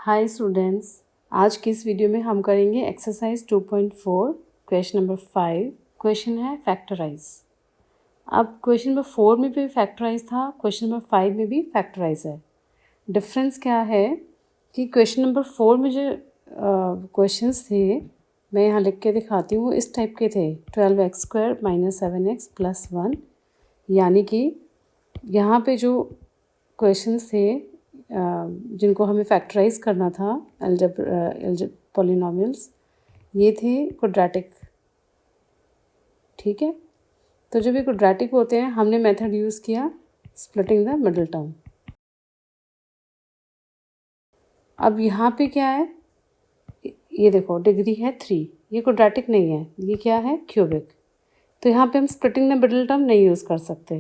Hi students, आज की इस वीडियो में हम करेंगे एक्सरसाइज 2.4 क्वेश्चन नंबर 5। क्वेश्चन है फैक्टराइज। अब क्वेश्चन नंबर 4 में भी फैक्टराइज था, क्वेश्चन नंबर 5 में भी फैक्टराइज है। डिफरेंस क्या है कि क्वेश्चन नंबर 4 में जो क्वेश्चंस थे, मैं यहाँ लिख के दिखाती हूँ, इस टाइप के थे। 12x² - 7x + 1, यानी कि यहाँ पे जो क्वेश्चंस थे जिनको हमें फैक्टराइज करना था, पॉलिनॉमियल्स, ये थे क्वाड्रेटिक। ठीक है, तो जब ये क्वाड्रेटिक होते हैं हमने मेथड यूज़ किया स्प्लिटिंग द मिडिल टर्म। अब यहाँ पे क्या है, ये देखो डिग्री है 3, ये क्वाड्रेटिक नहीं है, ये क्या है, क्यूबिक। तो यहाँ पे हम स्प्लिटिंग द मिडिल टर्म नहीं यूज़ कर सकते।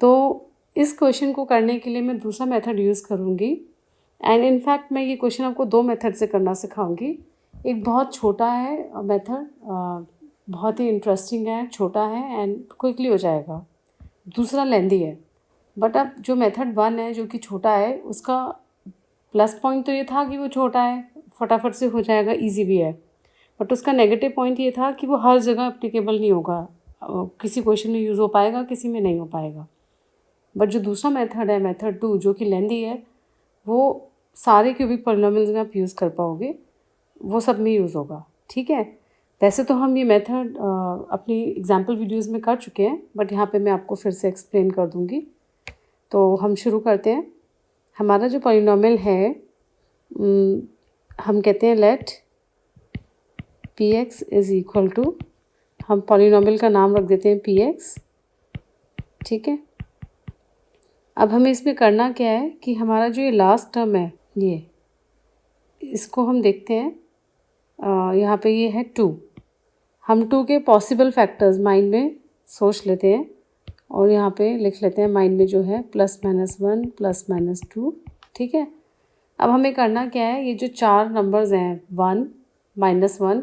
तो इस क्वेश्चन को करने के लिए मैं दूसरा मेथड यूज़ करूँगी। एंड इनफैक्ट मैं ये क्वेश्चन आपको 2 मेथड से करना सिखाऊंगी। एक बहुत छोटा है मेथड, बहुत ही इंटरेस्टिंग है, छोटा है एंड क्विकली हो जाएगा। दूसरा लेंदी है, बट अब जो मेथड 1 है जो कि छोटा है, उसका प्लस पॉइंट तो ये था कि वो छोटा है, फटाफट से हो जाएगा, ईजी भी है। बट उसका नेगेटिव पॉइंट ये था कि वो हर जगह अप्लीकेबल नहीं होगा, किसी क्वेश्चन में यूज़ हो पाएगा, किसी में नहीं हो पाएगा। बट जो दूसरा मेथड है, मेथड 2, जो कि लेंदी है, वो सारे क्यूबिक पॉलिनॉमियल्स में आप यूज़ कर पाओगे, वो सब में यूज़ होगा। ठीक है, वैसे तो हम ये मेथड अपनी एग्जाम्पल वीडियोस में कर चुके हैं, बट यहाँ पे मैं आपको फिर से एक्सप्लेन कर दूँगी। तो हम शुरू करते हैं। हमारा जो पॉलिनॉमियल है, हम कहते हैं लेट px = टू, हम पॉलिनॉमियल का नाम रख देते हैं px। ठीक है, अब हमें इसमें करना क्या है कि हमारा जो ये लास्ट टर्म है, ये इसको हम देखते हैं। यहाँ पे ये है 2, हम 2 के पॉसिबल फैक्टर्स माइंड में सोच लेते हैं और यहाँ पे लिख लेते हैं माइंड में जो है +-1 +-2। ठीक है, अब हमें करना क्या है, ये जो 4 नंबर्स हैं 1, -1,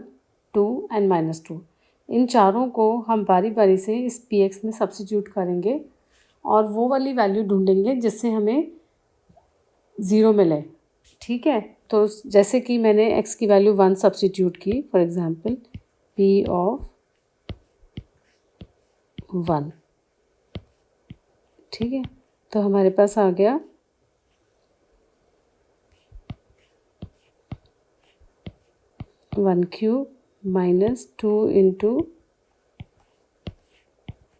2 एंड -2, इन चारों को हम बारी बारी से इस px में सब्स्टिट्यूट करेंगे और वो वाली वैल्यू ढूंढेंगे जिससे हमें 0 मिले। ठीक है, तो जैसे कि मैंने x की वैल्यू 1 सब्स्टिट्यूट की, फॉर एग्जांपल p(1). ठीक है, तो हमारे पास आ गया 1³ - 2 ×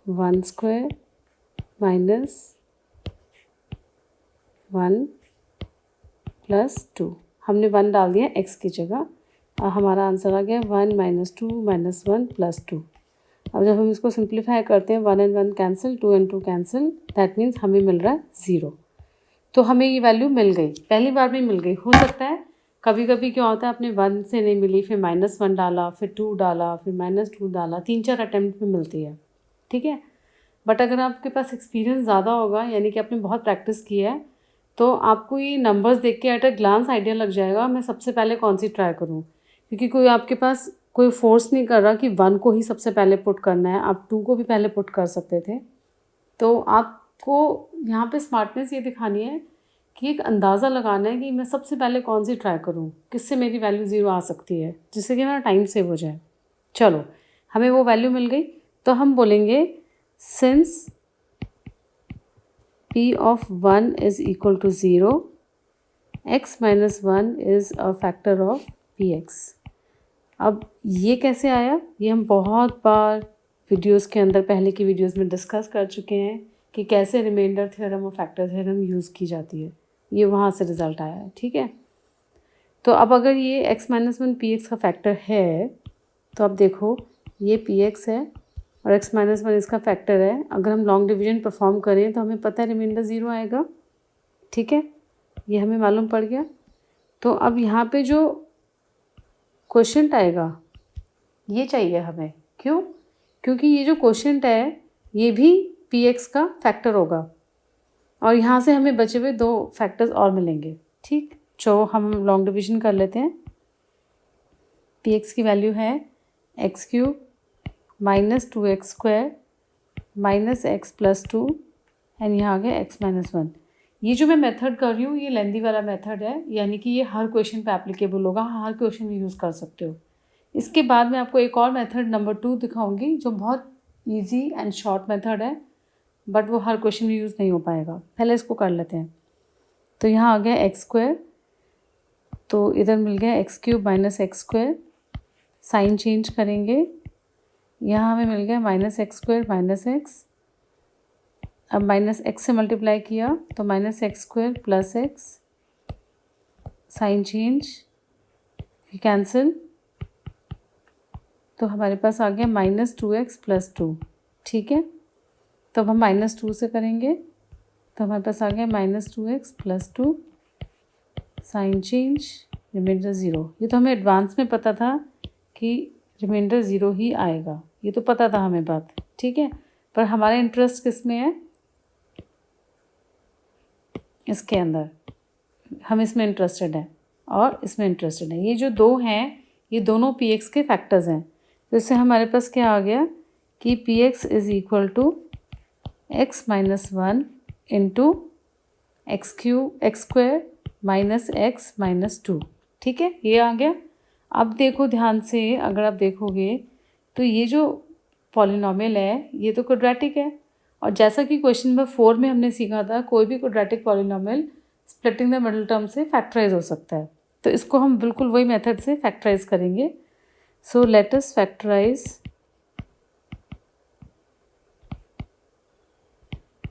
1² - 1 + 2। हमने 1 डाल दिया x की जगह और हमारा आंसर आ गया 1 - 2 - 1 + 2। अब जब हम इसको सिंप्लीफाई करते हैं, 1 and 1 cancel, 2 and 2 cancel, that means हमें मिल रहा है 0। तो हमें ये वैल्यू मिल गई, पहली बार में मिल गई। हो सकता है कभी कभी क्या होता है, आपने 1 से नहीं मिली, फिर -1 डाला, फिर 2 डाला, फिर -2 डाला, 3-4 अटैम्प्ट में मिलती है। ठीक है, बट अगर आपके पास एक्सपीरियंस ज़्यादा होगा, यानी कि आपने बहुत प्रैक्टिस की है, तो आपको ये नंबर्स देख के एट अ ग्लांस आइडिया लग जाएगा मैं सबसे पहले कौन सी ट्राई करूँ। क्योंकि कोई आपके पास कोई फोर्स नहीं कर रहा कि 1 को ही सबसे पहले पुट करना है, आप 2 को भी पहले पुट कर सकते थे। तो आपको यहाँ पे स्मार्टनेस ये दिखानी है कि एक अंदाज़ा लगाना है कि मैं सबसे पहले कौन सी ट्राई करूँ, किससे मेरी वैल्यू 0 आ सकती है, जिससे कि मेरा टाइम सेव हो जाए। चलो, हमें वो वैल्यू मिल गई, तो हम बोलेंगे since p(1) = 0, x - 1 is a factor of px। अब ये कैसे आया, ये हम बहुत बार वीडियोस के अंदर, पहले की वीडियोस में डिस्कस कर चुके हैं कि कैसे रिमाइंडर थ्योरम और फैक्टर थ्योरम यूज़ की जाती है। ये वहाँ से रिज़ल्ट आया है। ठीक है, तो अब अगर ये x - 1 px का फैक्टर है, तो अब देखो ये px है और x - 1 इसका फैक्टर है। अगर हम लॉन्ग डिवीजन परफॉर्म करें तो हमें पता है रिमाइंडर 0 आएगा। ठीक है, ये हमें मालूम पड़ गया। तो अब यहाँ पे जो क्वोशिएंट आएगा, ये चाहिए हमें। क्यों? क्योंकि ये जो क्वोशिएंट है ये भी px का फैक्टर होगा और यहाँ से हमें बचे हुए 2 फैक्टर्स और मिलेंगे। ठीक, जो हम लॉन्ग डिवीजन कर लेते हैं। px की वैल्यू है x³ - 2x² - x + 2 एंड यहाँ आ गया x - 1। ये जो मैं मेथड कर रही हूँ ये लेंदी वाला मेथड है, यानी कि ये हर क्वेश्चन पे एप्लीकेबल होगा, हर क्वेश्चन में यूज़ कर सकते हो। इसके बाद मैं आपको एक और मेथड नंबर 2 दिखाऊंगी जो बहुत इजी एंड शॉर्ट मेथड है, बट वो हर क्वेश्चन में यूज़ नहीं हो पाएगा। पहले इसको कर लेते हैं। तो यहाँ आ गया एक्स स्क्वायर, तो इधर मिल गया x cube minus X square, sign change करेंगे, यहाँ हमें मिल गया minus X square minus X. अब माइनस एक्स से मल्टीप्लाई किया तो minus X square plus X, sign change cancel, तो हमारे पास आ गया माइनस 2x प्लस 2। ठीक है, तो अब हम माइनस 2 से करेंगे तो हमारे पास आ गया minus 2x plus 2, sign change, remainder 0। ये तो हमें एडवांस में पता था कि रिमाइंडर 0 ही आएगा, ये तो पता था हमें बात। ठीक है, पर हमारा इंटरेस्ट किस में है, इसके अंदर हम इसमें इंटरेस्टेड हैं और इसमें इंटरेस्टेड हैं। ये जो दो हैं ये दोनों पी एक्स के फैक्टर्स हैं, तो इससे हमारे पास क्या आ गया कि P X is equal to X minus 1 into x square minus x minus 2। ठीक है, ये आ गया। अब देखो ध्यान से, अगर आप देखोगे तो ये जो पॉलिनॉमियल है ये तो क्वाड्रेटिक है, और जैसा कि क्वेश्चन नंबर 4 में हमने सीखा था कोई भी quadratic polynomial splitting the middle term से फैक्टराइज हो सकता है। तो इसको हम बिल्कुल वही मेथड से फैक्टराइज करेंगे। So let us factorize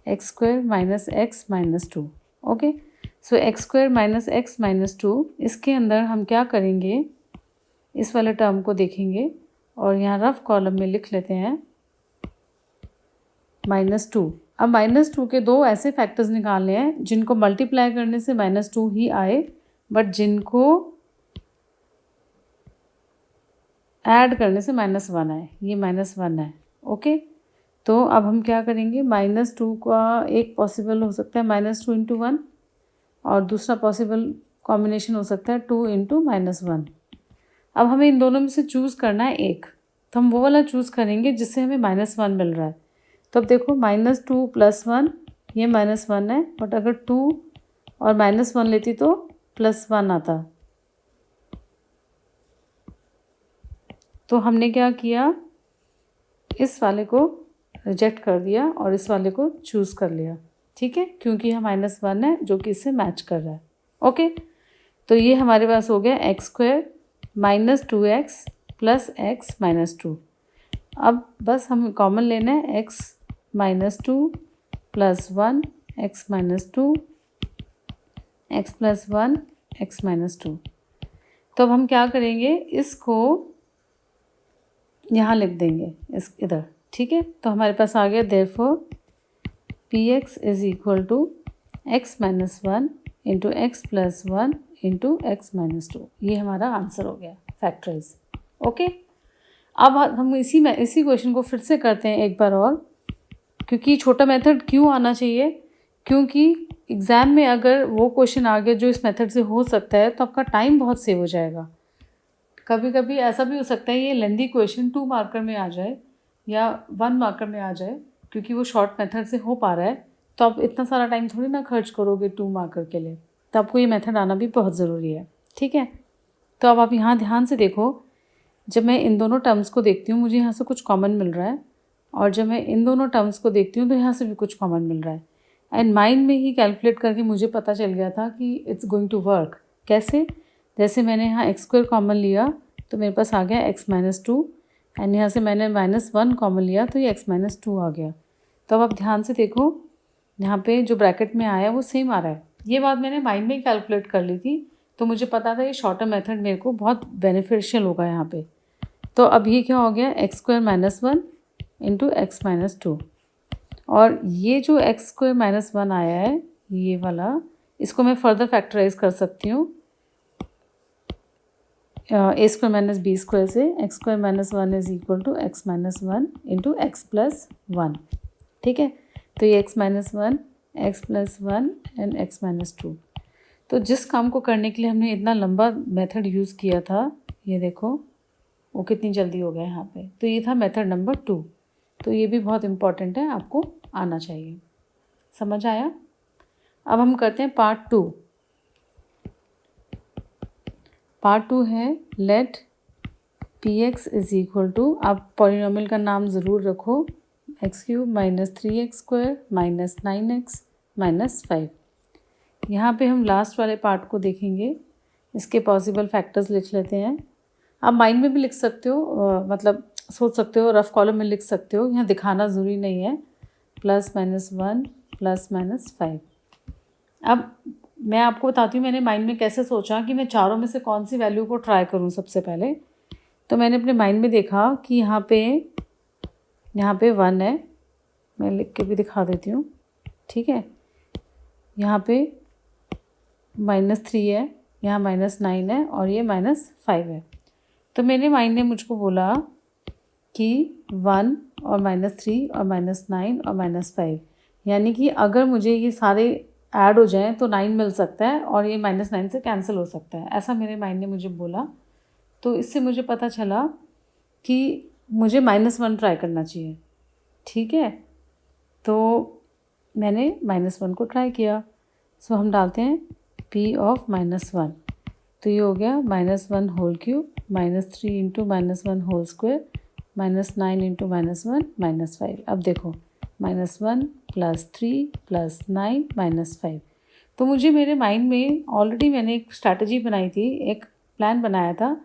x square minus x minus 2। Okay, so x square minus x minus 2, इसके अंदर हम क्या करेंगे, इस वाले टर्म को देखेंगे और यहाँ रफ कॉलम में लिख लेते हैं माइनस 2। अब माइनस 2 के दो ऐसे फैक्टर्स निकालने हैं जिनको मल्टीप्लाई करने से माइनस 2 ही आए, बट जिनको ऐड करने से माइनस 1 आए। ये माइनस 1 है। ओके, तो अब हम क्या करेंगे, माइनस 2 का एक पॉसिबल हो सकता है माइनस 2 इंटू 1, और दूसरा पॉसिबल कॉम्बिनेशन हो सकता है 2 इंटू माइनस 1। अब हमें इन दोनों में से चूज़ करना है एक, तो हम वो वाला चूज़ करेंगे जिससे हमें माइनस 1 मिल रहा है। तो अब देखो माइनस 2 प्लस 1, ये माइनस 1 है, बट अगर 2 और माइनस 1 लेती तो प्लस 1 आता। तो हमने क्या किया, इस वाले को रिजेक्ट कर दिया और इस वाले को चूज़ कर लिया। ठीक है, क्योंकि यह माइनस 1 है जो कि इससे मैच कर रहा है। ओके, तो ये हमारे पास हो गया x square minus 2x plus x minus 2। अब बस हम कॉमन लेना है x minus 2 plus 1 x minus 2 x plus 1 x minus 2। तो अब हम क्या करेंगे, इसको यहाँ लिख देंगे इस इधर। ठीक है, तो हमारे पास आ गया therefore P X is equal to X minus 1 into x plus 1 into X minus 2। ये हमारा आंसर हो गया फैक्टराइज। ओके, अब हम इसी क्वेश्चन को फिर से करते हैं एक बार और, क्योंकि छोटा मेथड क्यों आना चाहिए, क्योंकि एग्ज़ाम में अगर वो क्वेश्चन आ गया जो इस मेथड से हो सकता है तो आपका टाइम बहुत सेव हो जाएगा। कभी कभी ऐसा भी हो सकता है ये लेंदी क्वेश्चन 2 मार्कर में आ जाए या 1 मार्कर में आ जाए, क्योंकि वो शॉर्ट मेथड से हो पा रहा है, तो आप इतना सारा टाइम थोड़ी ना खर्च करोगे 2 मार्कर के लिए, तो आपको ये मेथड आना भी बहुत ज़रूरी है। ठीक है, तो अब आप यहाँ ध्यान से देखो, जब मैं इन दोनों टर्म्स को देखती हूँ मुझे यहाँ से कुछ कॉमन मिल रहा है, और जब मैं इन दोनों टर्म्स को देखती हूँ तो यहाँ से भी कुछ कॉमन मिल रहा है। एंड माइंड में ही कैलकुलेट करके मुझे पता चल गया था कि इट्स गोइंग टू वर्क। कैसे, जैसे मैंने यहाँ एक्स स्क्वायर कॉमन लिया तो मेरे पास आ गया एक्स माइनस 2, एंड यहाँ से मैंने माइनस 1 कॉमन लिया तो ये एक्स माइनस 2 आ गया। तो अब आप ध्यान से देखो, यहाँ पे जो ब्रैकेट में आया वो सेम आ रहा है। ये बात मैंने माइंड में ही कैलकुलेट कर ली थी, तो मुझे पता था ये शॉर्टर मेथड मेरे को बहुत बेनिफिशियल होगा यहाँ पे। तो अब ये क्या हो गया, x square minus 1 into X minus 2, और ये जो एक्स स्क्वायर माइनस 1 आया है ये वाला, इसको मैं फर्दर फैक्टराइज कर सकती हूँ A square minus B square से। X square minus 1 is equal to X minus 1 into x plus 1। ठीक है, तो ये X minus 1 X plus 1 and X minus 2। तो जिस काम को करने के लिए हमने इतना लंबा मेथड यूज़ किया था, ये देखो वो कितनी जल्दी हो गया यहाँ पे। तो ये था मेथड नंबर 2। तो ये भी बहुत इम्पॉर्टेंट है, आपको आना चाहिए। समझ आया? अब हम करते हैं पार्ट 2। पार्ट 2 है let px is equal to, आप पॉलिनॉमियल का नाम ज़रूर रखो, x³ minus 3x² minus 9x minus 5। यहाँ पे हम लास्ट वाले पार्ट को देखेंगे। इसके पॉसिबल फैक्टर्स लिख लेते हैं। आप माइंड में भी लिख सकते हो, मतलब सोच सकते हो, रफ कॉलम में लिख सकते हो, यहाँ दिखाना ज़रूरी नहीं है। +-1 +-5। अब मैं आपको बताती हूँ मैंने माइंड में कैसे सोचा कि मैं चारों में से कौन सी वैल्यू को ट्राई करूँ सबसे पहले। तो मैंने अपने माइंड में देखा कि यहाँ पे 1 है, मैं लिख के भी दिखा देती हूँ, ठीक है। यहाँ पे -3 है, यहाँ -9 है और ये -5 है। तो मेरे माइंड ने मुझको बोला कि 1 और -3 और -9 और -5, यानी कि अगर मुझे ये सारे ऐड हो जाएं तो 9 मिल सकता है और ये -9 से कैंसिल हो सकता है, ऐसा मेरे माइंड ने मुझे बोला। तो इससे मुझे पता चला कि मुझे -1 ट्राई करना चाहिए, ठीक है। तो मैंने -1 को ट्राई किया। सो हम डालते हैं p ऑफ -1, तो ये हो गया -1 होल क्यूब -3 × -1 होल स्क्वायर -9 × -1 -5। अब देखो -1 +3 +9 -5। तो मुझे मेरे माइंड में ऑलरेडी मैंने एक स्ट्रैटेजी बनाई थी, एक प्लान बनाया था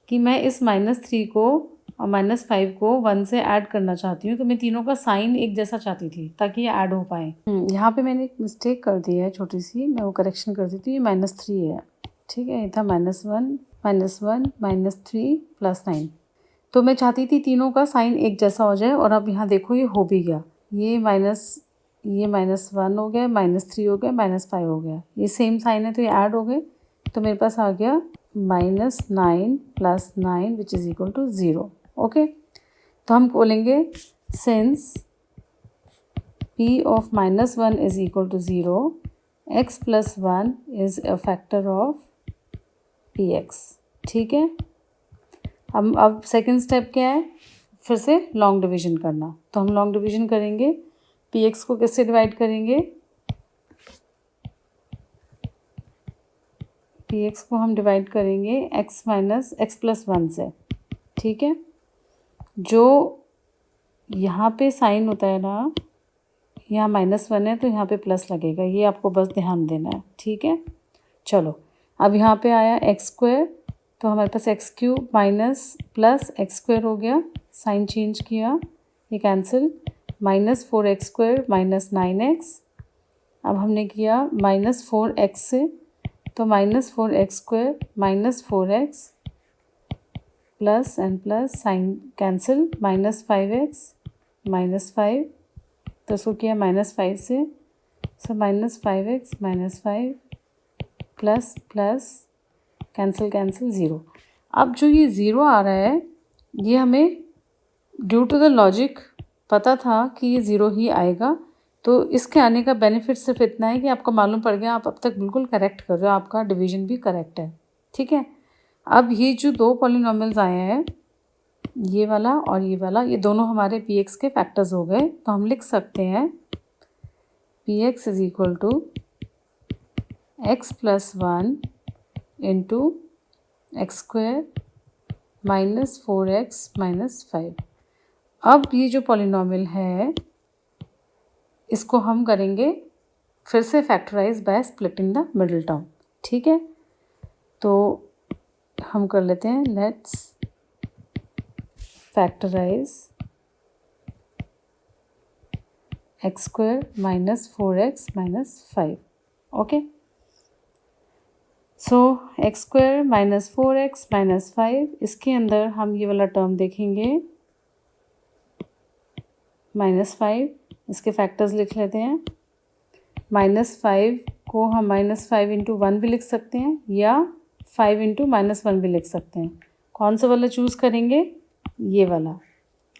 कि मैं इस -3 को और -5 को 1 से ऐड करना चाहती हूँ। तो मैं तीनों का साइन एक जैसा चाहती थी ताकि ये ऐड हो पाए। यहाँ पे मैंने एक मिस्टेक कर दी है छोटी सी, मैं वो करेक्शन कर देती हूँ। ये -3 है, ठीक है। ये था -1 -3 +9। तो मैं चाहती थी तीनों का साइन एक जैसा हो जाए और अब यहाँ देखो ये हो भी गया। ये -1 हो गया, -3 हो गया, -5 हो गया। ये सेम साइन है तो ये ऐड हो गए। तो मेरे पास आ गया -9 + 9 which is equal to 0। Okay, तो हम बोलेंगे since p of -1 is equal to 0, x + 1 is a factor of px, ठीक है। अब सेकंड स्टेप क्या है, फिर से लॉन्ग डिवीजन करना। तो हम लॉन्ग डिवीजन करेंगे, px को किससे डिवाइड करेंगे, px को हम डिवाइड करेंगे x + 1 से, ठीक है। जो यहाँ पे साइन होता है ना, यहाँ -1 है तो यहाँ पे प्लस लगेगा, ये आपको बस ध्यान देना है, ठीक है। चलो अब यहाँ पे आया x², तो हमारे पास x³ माइनस प्लस x² हो गया, साइन चेंज किया, ये कैंसिल, -4x² -9x। अब हमने किया -4x से, तो -4x² -4x plus and plus, sign cancel, -5x -5, तो इसको किया -5 से, so -5x -5 plus plus cancel cancel 0। अब जो ये 0 आ रहा है, ये हमें ड्यू टू द लॉजिक पता था कि ये 0 ही आएगा। तो इसके आने का बेनिफिट सिर्फ इतना है कि आपको मालूम पड़ गया, आप अब तक बिल्कुल करेक्ट कर रहे हो, आपका डिवीजन भी करेक्ट है, ठीक है। अब ये जो दो पॉलिनॉमियल्स आए हैं, ये वाला और ये वाला, ये दोनों हमारे px के फैक्टर्स हो गए। तो हम लिख सकते हैं px is equal to x + 1 into x² -4x -5। अब ये जो पॉलिनॉमियल है, इसको हम करेंगे फिर से factorise by splitting the middle term, ठीक है। तो हम कर लेते हैं, let's factorise x² -4x -5। Okay, so x² -4x -5, इसके अंदर हम ये वाला टर्म देखेंगे -5, इसके फैक्टर्स लिख लेते हैं। -5 को हम -5 × 1 भी लिख सकते हैं या 5 × -1 भी लिख सकते हैं। कौन सा वाला चूज़ करेंगे, ये वाला,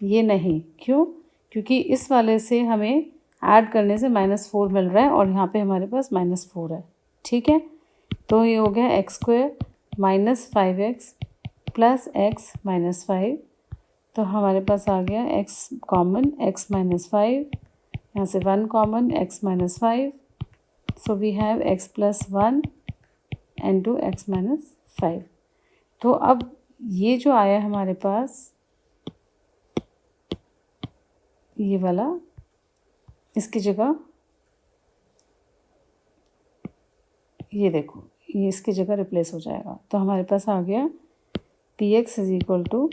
ये नहीं, क्यों, क्योंकि इस वाले से हमें ऐड करने से -4 मिल रहा है और यहाँ पे हमारे पास -4 है, ठीक है। तो ये हो गया x² -5x प्लस x -5, तो हमारे पास आ गया x कॉमन, x -5, यहाँ से 1 common, x -5, so we have x plus 1 into x minus 5। तो अब ये जो आया हमारे पास ये वाला, इसकी जगह ये देखो, ये इसकी जगह रिप्लेस हो जाएगा। तो हमारे पास आ गया P x is equal to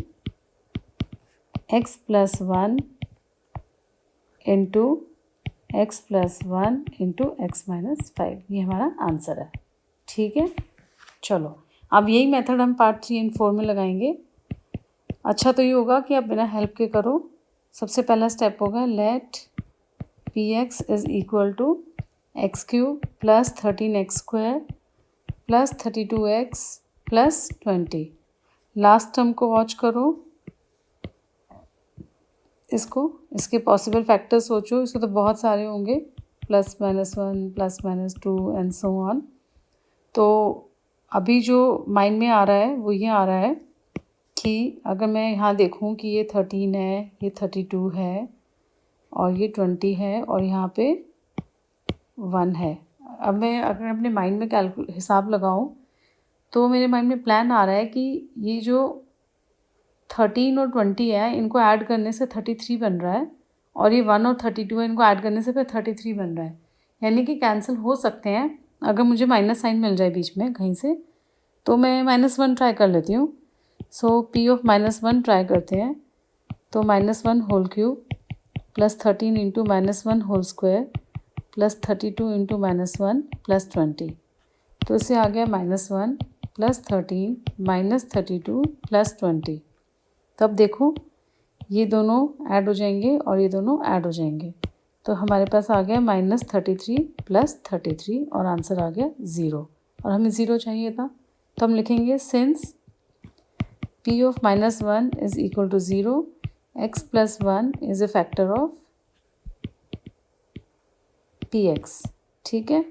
x plus 1 into x plus 1 into X minus 5। ये हमारा आंसर है। ठीक है, चलो अब यही मेथड हम पार्ट 3 एंड 4 में लगाएंगे। अच्छा तो ये होगा कि आप बिना हेल्प के करो। सबसे पहला स्टेप होगा let P x is equal to X cube plus 13x square plus 32x plus 20। Last term को वॉच करो, इसके पॉसिबल फैक्टर्स सोचो। इसके तो बहुत सारे होंगे, plus minus 1 plus minus 2 and so on. तो अभी जो माइंड में आ रहा है वो ये आ रहा है कि अगर मैं यहाँ देखूँ कि ये 13 है, ये 32 है और ये 20 है और यहाँ पे 1 है। अब मैं अगर अपने माइंड में हिसाब लगाऊँ तो मेरे माइंड में प्लान आ रहा है कि ये जो 13 और 20 है इनको ऐड करने से 33 बन रहा है और ये 1 और 32 है इनको ऐड करने से फिर 33 बन रहा है। यानी कि कैंसिल हो सकते हैं। अगर मुझे माइनस साइन मिल जाए बीच में कहीं से तो मैं -1 ट्राई कर लेती हूँ। सो पी ऑफ -1 ट्राई करते हैं। तो -1 whole cube plus 13 into -1 whole square plus 32 into -1 plus 20। तो इससे आ गया -1 प्लस 13 माइनस 32 प्लस 20। तब देखो ये दोनों ऐड हो जाएंगे और ये दोनों ऐड हो जाएंगे। तो हमारे पास आ गया -33 प्लस 33 और आंसर आ गया 0। और हमें 0 चाहिए था, तो हम लिखेंगे since p of -1 is equal to 0, x plus 1 is a factor of px। ठीक है,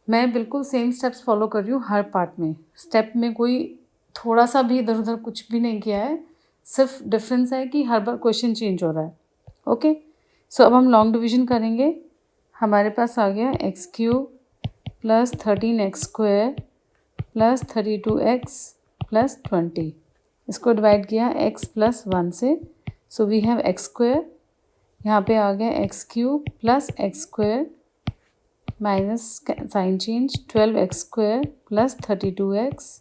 मैं बिल्कुल सेम स्टेप्स फॉलो कर रही हूँ हर पार्ट में। स्टेप में कोई थोड़ा सा भी इधर उधर कुछ भी नहीं किया है, सिर्फ डिफरेंस है कि हर बार क्वेश्चन चेंज हो रहा है। ओके, सो अब हम लॉन्ग डिवीजन करेंगे। हमारे पास आ गया x cube plus 13x square plus 32x plus 20। इसको डिवाइड किया x प्लस 1 से, so we have x square. यहाँ पे आ गया x cube plus x square minus sign change 12x square plus 32x।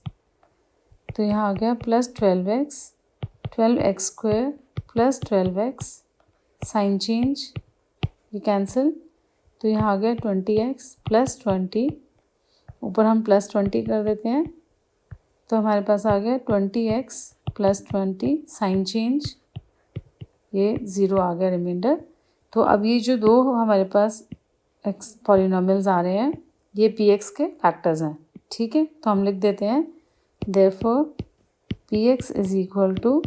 तो यहाँ आ गया plus 12x square plus 12x sign change, ये कैंसिल। तो यहाँ आ गया 20x प्लस 20, ऊपर हम प्लस 20 कर देते हैं। तो हमारे पास आ गया 20x प्लस 20 साइन चेंज, ये 0 आ गया रिमाइंडर। तो अब ये जो दो हमारे पास एक्स पॉलिनोमियल्स आ रहे हैं ये पी एक्स के फैक्टर्स हैं। ठीक है, तो हम लिख देते हैं therefore P x is equal to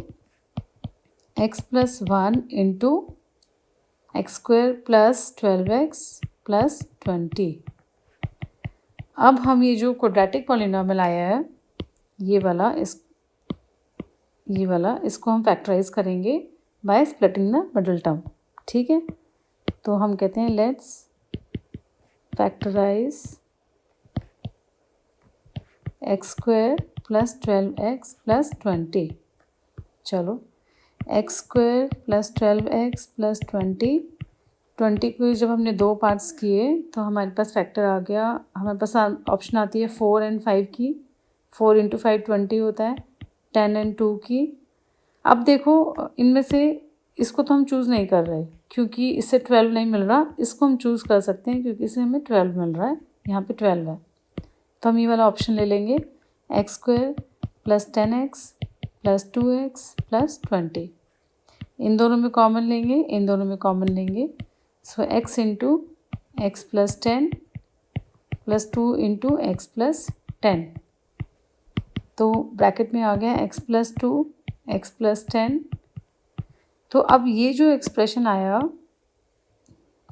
x plus 1 into x square plus 12x plus 20। अब हम ये जो क्वाड्रेटिक पॉलिनोमियल आया है ये वाला इसको हम फैक्टराइज करेंगे by splitting the middle term. ठीक है, तो हम कहते हैं let's factorise x square plus 12x plus 20। चलो x square plus 12x plus 20 को जब हमने दो पार्ट्स किए तो हमारे पास फैक्टर आ गया। हमारे पास ऑप्शन आती है 4 एंड 5 की। 4 इंटू 5 20 होता है, 10 एंड 2 की। अब देखो इनमें से इसको तो हम चूज़ नहीं कर रहे क्योंकि इससे 12 नहीं मिल रहा। इसको हम चूज़ कर सकते हैं क्योंकि इससे हमें 12 मिल रहा है, यहाँ पे 12 है। तो हम ये वाला ऑप्शन ले लेंगे x square plus 10x plus 2x plus 20। इन दोनों में कॉमन लेंगे, इन दोनों में कॉमन लेंगे। सो x into x plus 10 plus 2 into x plus 10। तो ब्रैकेट में आ गया x प्लस 2 एक्स प्लस 10। तो अब ये जो एक्सप्रेशन आया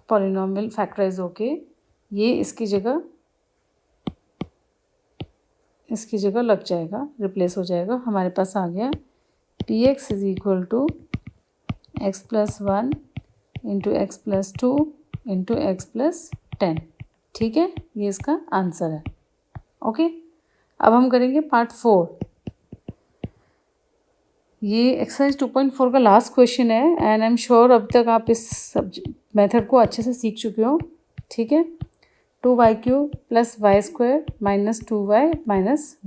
पॉलिनोमियल फैक्टराइज होके ये इसकी जगह लग जाएगा, रिप्लेस हो जाएगा। हमारे पास आ गया P x is equal to x plus 1 into x plus 2 into x plus 10। ठीक है, ये इसका आंसर है। ओके, अब हम करेंगे पार्ट 4। ये एक्सरसाइज 2.4 का लास्ट क्वेश्चन है एंड आई एम श्योर अब तक आप इस मेथड को अच्छे से सीख चुके हो। ठीक है, 2y³ + y² - 2y -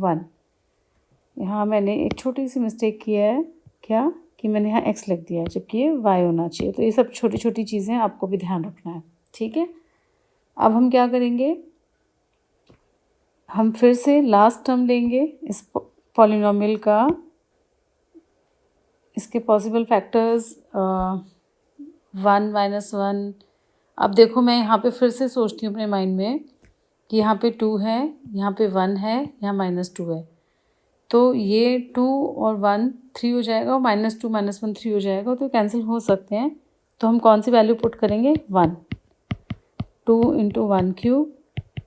1। यहाँ मैंने एक छोटी सी मिस्टेक किया है, क्या कि मैंने यहाँ x लिख दिया है जबकि ये y होना चाहिए। तो ये सब छोटी छोटी चीज़ें आपको भी ध्यान रखना है। ठीक है, अब हम क्या करेंगे, हम फिर से लास्ट टर्म लेंगे इस पॉलिनोमियल का, इसके पॉसिबल फैक्टर्स 1 - 1। अब देखो मैं यहाँ पे फिर से सोचती हूँ अपने माइंड में कि यहाँ पे 2 है, यहाँ पे 1 है, यहाँ -2 है। तो ये 2 और 1 3 हो जाएगा और -2 - 1 3 हो जाएगा, तो कैंसिल हो सकते हैं। तो हम कौन सी वैल्यू पुट करेंगे, 1। 2 × 1³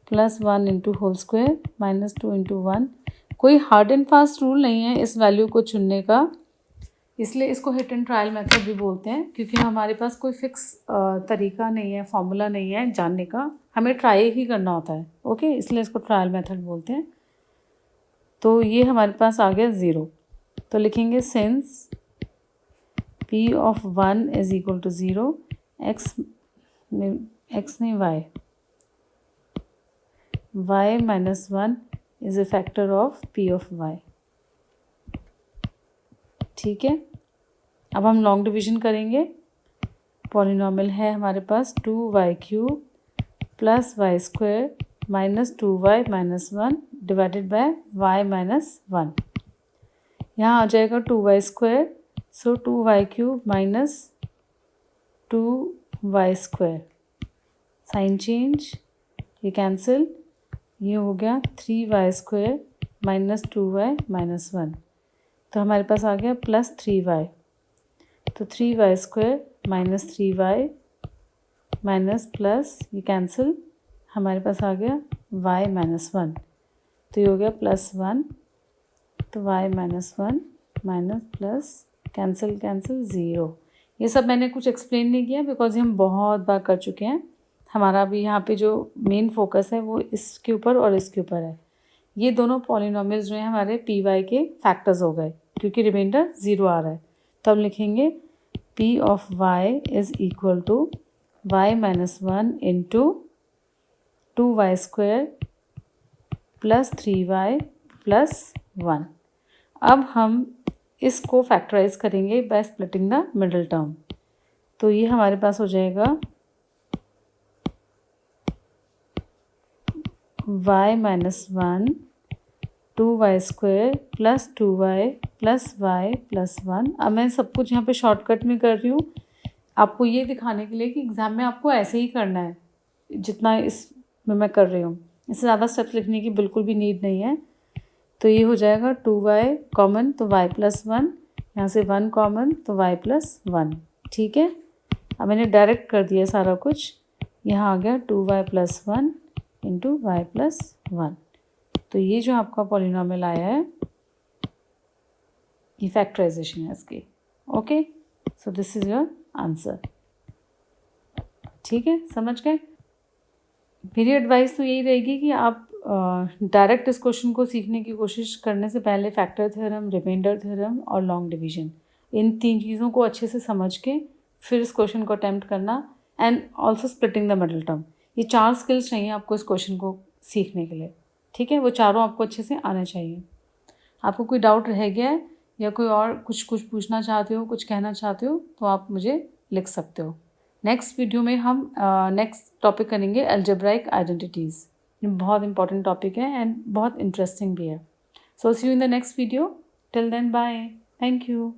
+ 1 × होल स्क्वायर -2 × 1। कोई हार्ड एंड फास्ट रूल नहीं है इस वैल्यू को चुनने का, इसलिए इसको हिट एंड ट्रायल मेथड भी बोलते हैं, क्योंकि हमारे पास कोई फिक्स तरीका नहीं है, फॉर्मूला नहीं है जानने का, हमें ट्राई ही करना होता है। ओके, इसलिए इसको ट्रायल मेथड बोलते हैं। तो ये हमारे पास आ गया 0। तो लिखेंगे सिंस P(1) = 0, x नहीं y -1 is a factor of P(y). ठीक है, अब हम लॉन्ग डिवीजन करेंगे। पॉलिनोमियल है हमारे पास 2y³ + y² - 2y - 1 divided by y - 1। यहाँ आ जाएगा 2y², सो 2y³ - 2y²। साइन चेंज, ये कैंसिल, ये हो गया 3y² - 2y - 1। तो हमारे पास आ गया +3y। तो 3y² - 3y प्लस ये कैंसिल, हमारे पास आ गया y - 1। तो ये हो गया +1, तो y - 1 प्लस कैंसिल 0। ये सब मैंने कुछ एक्सप्लेन नहीं किया बिकॉज ये हम बहुत बार कर चुके हैं। हमारा अभी यहाँ पे जो मेन फोकस है वो इसके ऊपर और इसके ऊपर है। ये दोनों पॉलिनोमियल्स जो हैं हमारे py के फैक्टर्स हो गए, क्योंकि रिमाइंडर 0 आ रहा है। तो हम लिखेंगे P(y) = y - 1 × 2y² + 3y + 1। अब हम इसको फैक्टराइज करेंगे by splitting the middle term. तो ये हमारे पास हो जाएगा y - 1 2y² + 2y + y + 1। अब मैं सब कुछ यहाँ पे शॉर्टकट में कर रही हूँ आपको ये दिखाने के लिए कि एग्ज़ाम में आपको ऐसे ही करना है जितना इसमें मैं कर रही हूँ। इससे ज़्यादा स्टेप्स लिखने की बिल्कुल भी नीड नहीं है। तो ये हो जाएगा 2y कॉमन तो y + 1, यहाँ से 1 कॉमन तो y + 1। ठीक है, अब मैंने डायरेक्ट कर दिया सारा कुछ। यहाँ आ गया 2y + 1 × y + 1। तो ये जो आपका पॉलिनोमियल आया है ये फैक्टराइजेशन है इसकी। Okay, so this is your answer. ठीक है, समझ गए। मेरी एडवाइस तो यही रहेगी कि आप डायरेक्ट इस क्वेश्चन को सीखने की कोशिश करने से पहले फैक्टर थ्योरम, रिमाइंडर थ्योरम और लॉन्ग डिवीजन, इन 3 चीज़ों को अच्छे से समझ के फिर इस क्वेश्चन को अटैम्प्ट करना, and also splitting the middle term. ये 4 स्किल्स चाहिए आपको इस क्वेश्चन को सीखने के लिए। ठीक है, वो चारों आपको अच्छे से आने चाहिए। आपको कोई डाउट रह गया है या कोई और कुछ पूछना चाहते हो, कुछ कहना चाहते हो, तो आप मुझे लिख सकते हो। नेक्स्ट वीडियो में हम नेक्स्ट टॉपिक करेंगे अलजेब्राइक आइडेंटिटीज़। ये बहुत इंपॉर्टेंट टॉपिक है एंड बहुत इंटरेस्टिंग भी है। So see you in the next video. Till then bye, thank you.